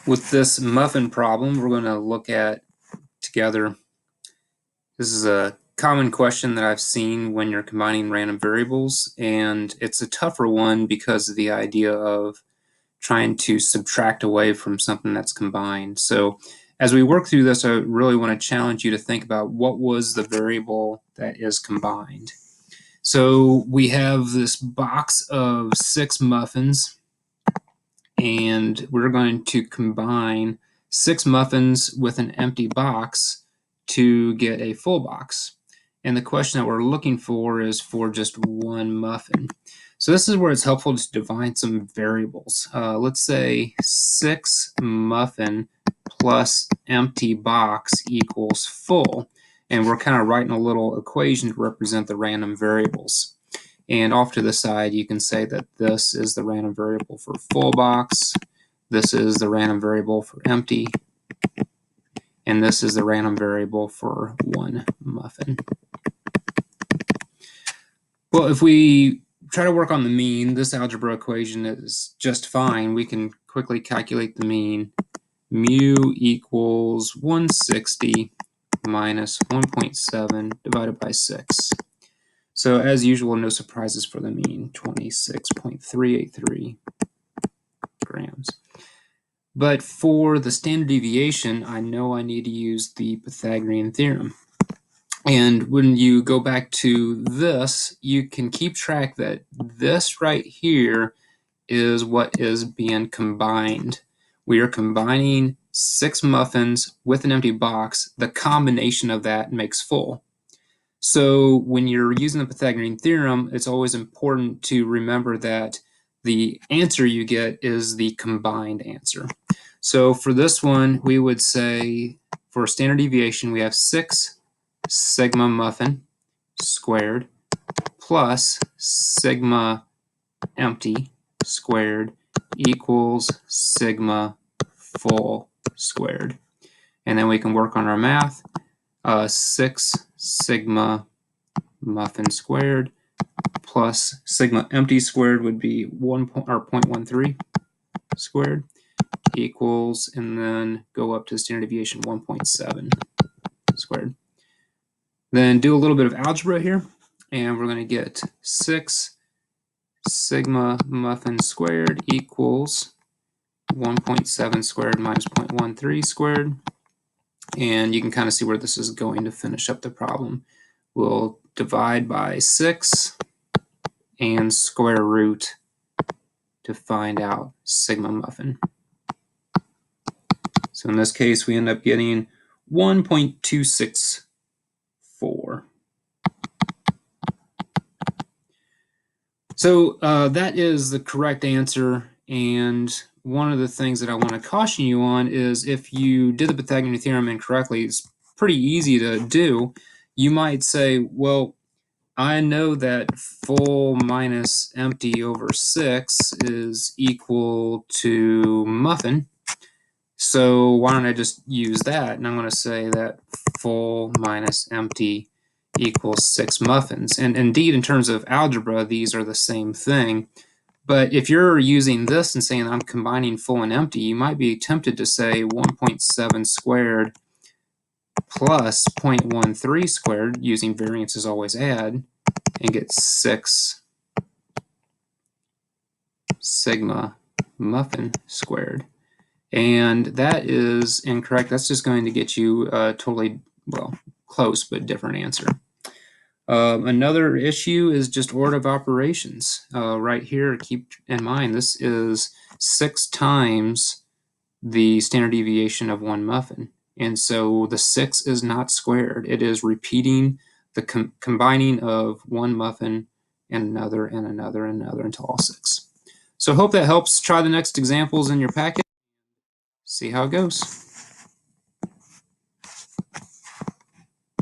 With this muffin problem, we're going to look at together. This is a common question that I've seen when you're combining random variables, and it's a tougher one because of the idea of trying to subtract away from something that's combined. So as we work through this, I really want to challenge you to think about what was the variable that is combined. So we have this box of 6 muffins, and we're going to combine 6 muffins with an empty box to get a full box. And the question that we're looking for is for just one muffin. So this is where it's helpful to define some variables. Let's say 6 muffin plus empty box equals full. And we're kind of writing a little equation to represent the random variables. And off to the side, you can say that this is the random variable for full box, this is the random variable for empty, and this is the random variable for one muffin. Well, if we try to work on the mean, this algebra equation is just fine. We can quickly calculate the mean. Mu equals 160 minus 1.7 divided by 6. So as usual, no surprises for the mean, 26.383 grams. But for the standard deviation, I know I need to use the Pythagorean theorem. And when you go back to this, you can keep track that this right here is what is being combined. We are combining 6 muffins with an empty box. The combination of that makes full. So when you're using the Pythagorean theorem, it's always important to remember that the answer you get is the combined answer. So for this one, we would say for standard deviation, we have 6 sigma muffin squared plus sigma empty squared equals sigma full squared. And then we can work on our math. 6 sigma muffin squared plus sigma empty squared would be 0.13 squared equals, and then go up to standard deviation 1.7 squared. Then do a little bit of algebra here, and we're going to get 6 sigma muffin squared equals 1.7 squared minus 0.13 squared. And you can kind of see where this is going to finish up the problem. We'll divide by 6 and square root to find out sigma muffin. So in this case, we end up getting 1.264. So that is the correct answer. And one of the things that I want to caution you on is if you did the Pythagorean theorem incorrectly, it's pretty easy to do. You might say, well, I know that full minus empty over 6 is equal to muffin. So why don't I just use that? And I'm going to say that full minus empty equals 6 muffins. And indeed, in terms of algebra, these are the same thing. But if you're using this and saying I'm combining full and empty, you might be tempted to say 1.7 squared plus 0.13 squared, using variances always add, and get 6 sigma muffin squared. And that is incorrect. That's just going to get you a totally, well, close but different answer. Another issue is just order of operations. Right here, keep in mind, this is 6 times the standard deviation of one muffin. And so the 6 is not squared. It is repeating the combining of one muffin and another and another and another until all 6. So I hope that helps. Try the next examples in your packet. See how it goes.